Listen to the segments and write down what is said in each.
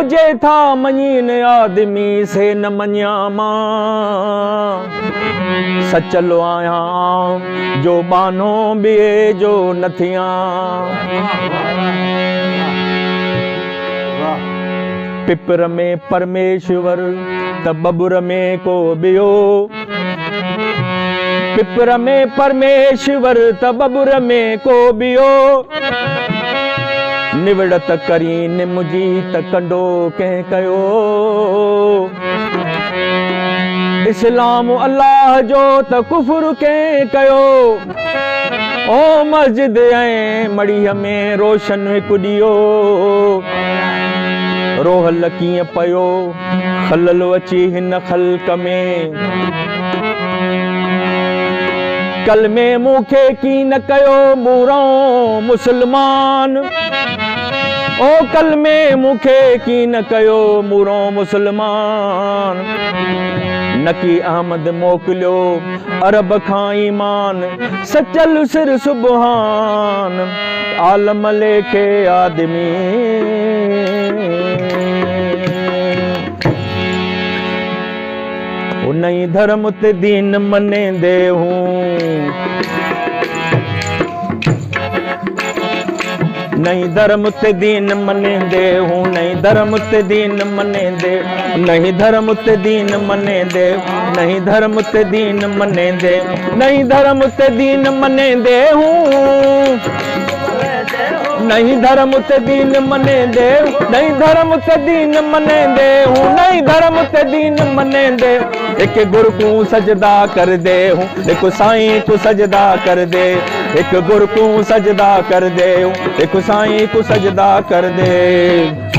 जे था मञीन आदमी से न मञिया मां सचलो आया जो बानो बिए जो नथिया पिपर में परमेश्वर त बबुर में को बियो पिपर में परमेश्वर त बबुर में को बियो निवड़त करी निमुजी त कंडो कंहिं कयो इस्लाम अल्लाह जो त कुफर कंहिं कयो ओ मस्जिद ऐं मड़ीअ में रोशन हिकु ॾियो रोहल कीअं पयो खलल अची हिन ख़ल्क़ में कल में मूंखे की न कयो मूरो मुसलमान ओ कल में मूंखे की न कयो मूरो मुसलमान नकी अहमद मोकिलियो अरब खां ईमान सचल सिर सुबहान आलम लेखे आदमी नई धर्म ते दीन मने दे हूँ नई धर्म ते दीन मने दे हूँ नई धर्म ते दीन मने दे नहीं धर्म ते दीन मने दे नहीं धर्म ते दीन मने दे नहीं धर्म ते दीन मने दे हूँ नहीं धर्म ते दीन मने दे नहीं धर्म ते दीन मने दे हूँ नहीं धर्म ते दीन मने दे एक गुरु को सजदा कर दे हूँ एक साईं को सजदा कर दे एक गुरु को सजदा कर दे एक साईं को सजदा कर दे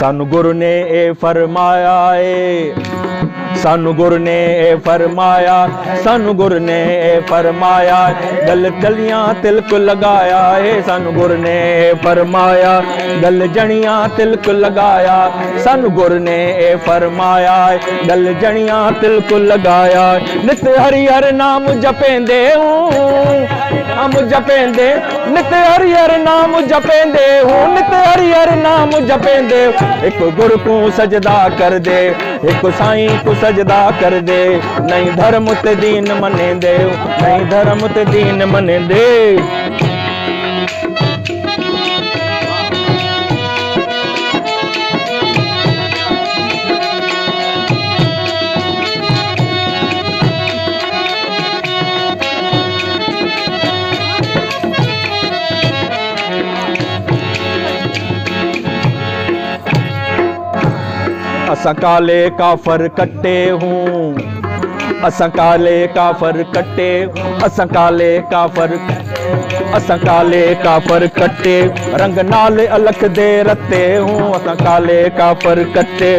सानू गुरु ने ए फरमाया है सानू गुरु ने ए फरमाया सानू गुरु ने ए फरमाया गल चलियां तिलक लगाया है सानू गुरु ने ए फरमाया गल जनियां तिलक लगाया सानू गुरु ने ए फरमाया गल जनियां तिलक लगाया नित हरि हर नाम जपेंदे हम जपेंदे नित हरि हर नाम जपेंदे हूँ नित हरि हर नाम जपेंदे एक गुरु को सजदा कर दे एक साईं को सजदा कर दे नहीं धर्म ते दीन मने दे नहीं धर्म ते दीन मने दे असा काले काफर कट्टे हूँ असा काले काफर कट्टे असा काले काफर कट्टे रंग नाल अलख दे रते हूँ असा काले काफर कट्टे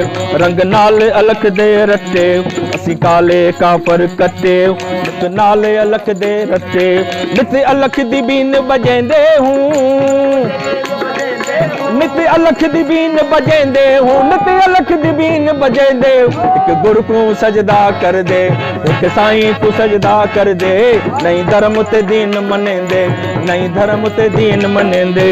रंग नाल अलख दे रते असी काले काफर कट्टे नाल अलख दे रते नित अलख दी बीन बजेंदे हूँ नित अलख दी बीन बजेंदे हूँ नित अलख दी बीन बजेंदे एक गुरु को सजदा कर दे एक साईं को सजदा कर दे नहीं धर्म ते दीन मने दे नहीं धर्म ते दीन मने दे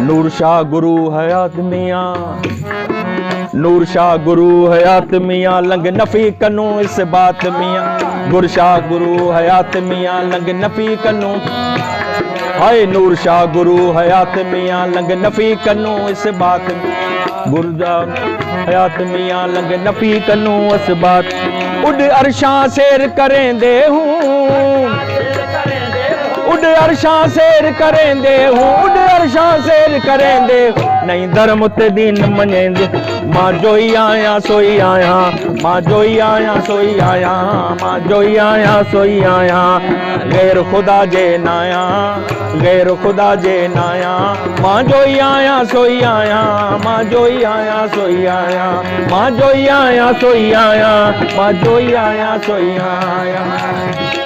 नूर शाह गुरु हयात मियाँ नूर शाह गुरु हयात मियाँ लंग नफी कनो इस बात मियाँ गुर शाह गुरु हयात मियाँ लंग नफी कनो हाय नूर शाह गुरु हयात मियाँ लंग नफी कनो इस बात गुरदा हयात मियाँ लंग नफी कनो इस बात उड़ अरशां शेर करें दे हूँ उड़ अरशा शेर करेंदे उड़ अरशा शेर करेंदे नहीं धर्म ते दीन मनेंदे मां जोई आया सोई आया मां जोई आया सोई आया मां जोई आया सोई आया गैर खुदा जे नाया गैर खुदा जे नाया मां जोई आया सोई आया मां जोई आया सोई आया मां जोई आया सोई आया मां जोई आया सोई आया।